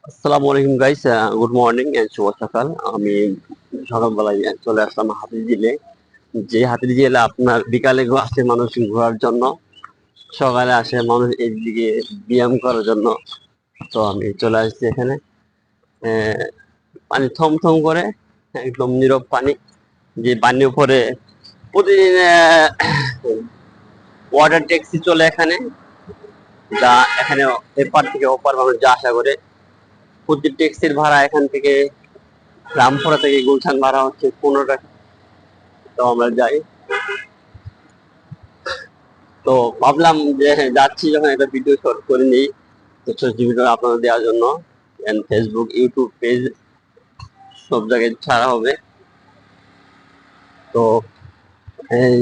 আসসালামু আলাইকুম guys, good morning and শুভ সকাল। আমি সকালবেলায় চলে আসলাম হাতিঝিলে। যে হাতিঝিলে আপনার বিকালে আসে মানুষ ঘোরার জন্য, সকালে আসে মানুষ এইদিকে ব্যায়াম করার জন্য। তো আমি চলে আসছি এখানে। পানি থমথম করে, একদম নীরব পানি। যে পানির উপরে প্রতিদিন ওয়াটার ট্যাক্সি চলে এখানে, যা এখানে এপার থেকে ওপার মানুষ যা আসা করে। প্রতি ট্যাক্সির ভাড়া এখান থেকে রামপুরা থেকে গুলশান ভাড়া হচ্ছে 15 টাকা। তো আমরা যাই। তো ভাবলাম যে যাচ্ছি যখন একটা ভিডিও শর্ট করে নিই, তো ছোট ভিডিও আপনাদের দেওয়ার জন্য। ফেসবুক, ইউটিউব পেজ সব জায়গায় ছাড়া হবে। তো এই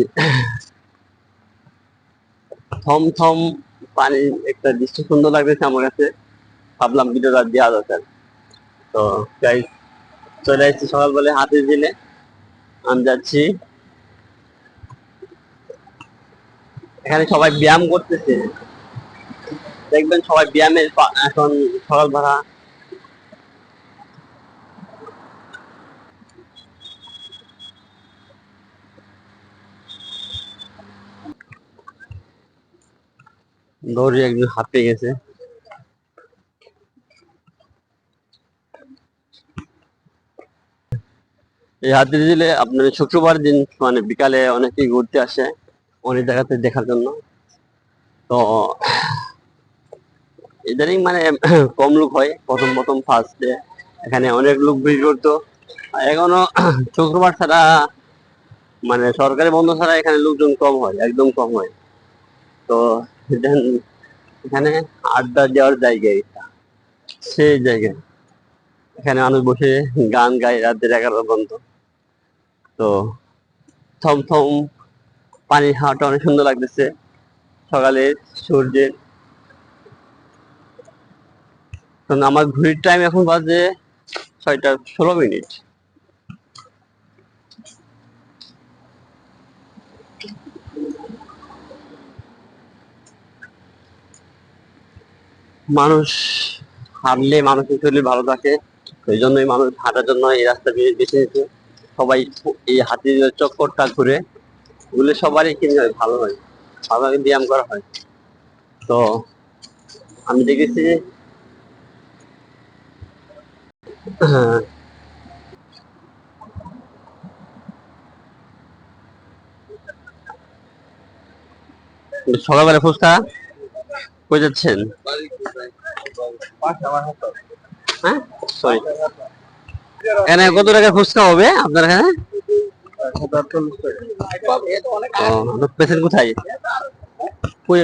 থম থম পানি একটা দৃশ্য সুন্দর লাগতেছে আমার কাছে, ভাবলাম ভিডিওটা দেওয়া দরকার। তো গাইস, চলে আসছি সকালবেলা হাতিঝিলে। আমি যাচ্ছি, এখানে সবাই ব্যায়াম করতেছে। দেখবেন সবাই ব্যায়ামের এখন সকালবেলা। দৌড়ে একজন হাঁপিয়ে গেছে। এই হাতিঝিলে আপনার শুক্রবার দিন মানে বিকালে অনেকেই ঘুরতে আসে অনেক জায়গাতে দেখার জন্য। তো ইদানিং মানে কম লোক হয়, প্রথম প্রথম ফার্স্টে এখানে অনেক লোক ভিড় করতো। আর এখনো শুক্রবার ছাড়া মানে সরকারি বন্ধ ছাড়া এখানে লোকজন কম হয়, একদম কম হয়। তো এখানে আড্ডা দেওয়ার জায়গায়, সেই জায়গায় এখানে মানুষ বসে গান গায় রাতের 11টা পর্যন্ত। তো থম থম পানির হাওয়াটা অনেক সুন্দর লাগতেছে সকালে সূর্যের। কারণ আমার ঘড়ির টাইম এখন বাজে 6টা 16 মিনিট। মানুষ হাঁটলে মানুষের শরীর ভালো থাকে, ওই জন্যই মানুষ হাঁটার জন্য এই রাস্তা বেছে নিচ্ছে। সবাই এই হাতির চক্করটা ঘুরে ঘুরলে সবারই কিন্তু ভালো হয়, ভালোভাবে ব্যায়াম করা হয়। তো আমি দেখেছি হ্যাঁ, সকালবেলা ফুচকা কই যাচ্ছেন? হ্যাঁ, সরি। এখানে কত টাকা ফুচকা হবে আপনার এখানে? পেশেন্ট কোথায়?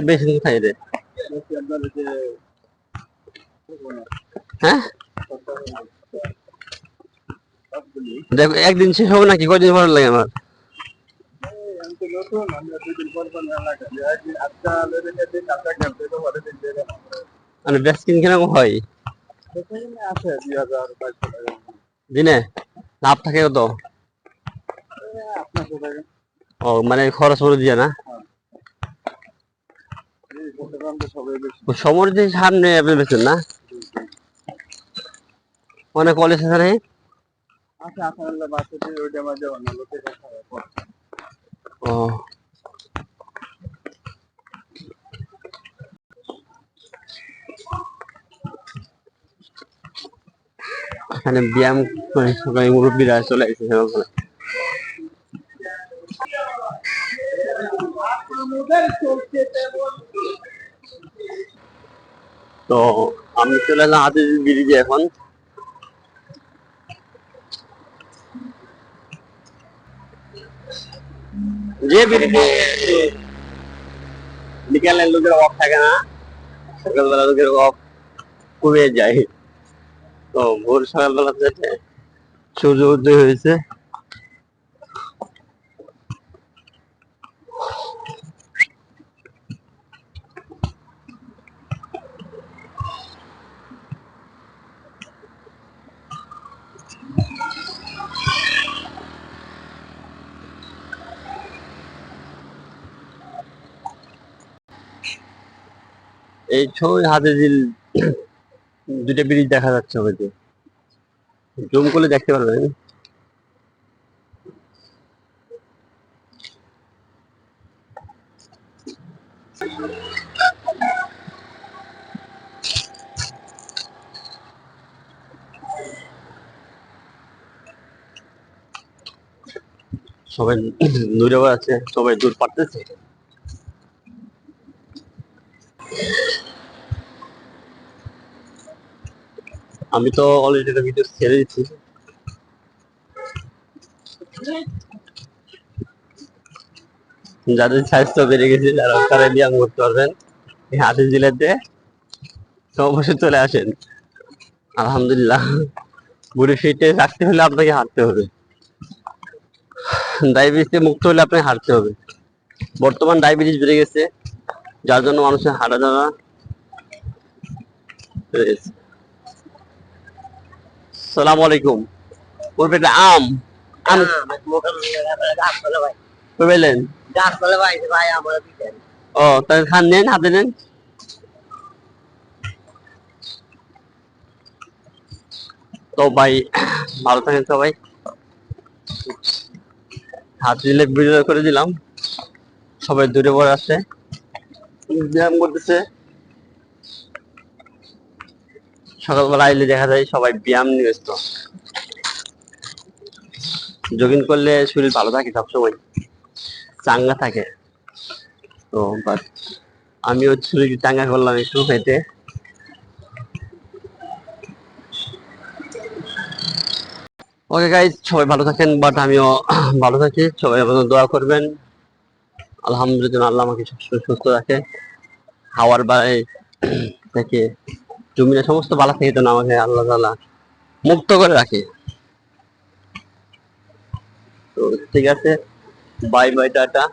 পেশেন্ট কোথায় রে? হ্যাঁ, দেখো একদিন শেষ হবে নাকি, কয়দিন ভালো লাগে আমার? মানে বেস্ট কিরকম হয় দিনে? লাভ থাকে কত? ও মানে খরচ করে দিয়ে না? সমর যে সামনে আপনি বেছেন না? মানে কলেজ আছে না? ও, এখানে ব্যায়াম করে সবাই মুরব্বীরা চলে আসছে সকালবেলা। তো আমি চলে এলাম হাতির ব্রিজে এখন। যে ব্রিজে বিকালের লোকের অফ থাকে না, সকালবেলা লোকের অফ কমে যায়। তো ভোর সকালবেলা থেকে সূর্য উদয় হয়েছে। এই ছবি হাতিঝিল দুইটা ব্রিজ দেখা যাচ্ছে হয়তো, জুম করলে দেখতে পারবেন। সবাই দূরে আছে, সবাই দূর পারতেছে। আমি তো অলরেডি একটা ভিডিও ছেড়ে দিচ্ছি। যাদের স্বাস্থ্য বেড়ে গেছে, যারা তারা ব্যায়াম করতে পারবেন এই হাতির জেলাতে, তো অবশ্যই চলে আসেন। আলহামদুলিল্লাহ, বডি ফিটে রাখতে হলে আপনাকে হাঁটতে হবে, ডায়াবেটিস থেকে মুক্ত হলে আপনাকে হাঁটতে হবে। বর্তমান ডায়াবেটিস বেড়ে গেছে, যার জন্য মানুষের হাঁটা চলা বেড়ে গেছে। সালাম আলাইকুম। ওর পেটে আম আম পেলেন। ও তাহলে খান, নেন, হাতে নেন। তো ভাই, ভালো থাকেন সবাই। হাত দিলে ভিডিও করে দিলাম, সবাই দূরে পড়ে আসছে, ব্যায়াম করতেছে। সকালবেলা আইলে দেখা যায় সবাই ব্যায়াম নিয়ে ব্যস্ত। জগিং করলে শরীর ভালো থাকে, সবসময় চাঙ্গা থাকে। তো বাট আমিও শরীর চাঙ্গা করলাম একটু হেঁটে। ওকে গাইজ, সবাই ভালো থাকেন, বাট আমিও ভালো থাকি। সবাই আমাদের দোয়া করবেন। আলহামদুলিল্লাহ, আল্লাহ আমাকে সবসময় সুস্থ রাখে, হাওয়ার বাড়ি থেকে, জমিনের সমস্ত বালা থেকে যেন আমাকে আল্লাহ তাআলা মুক্ত করে রাখে। তো ঠিক আছে, বাই বাই, টাটা।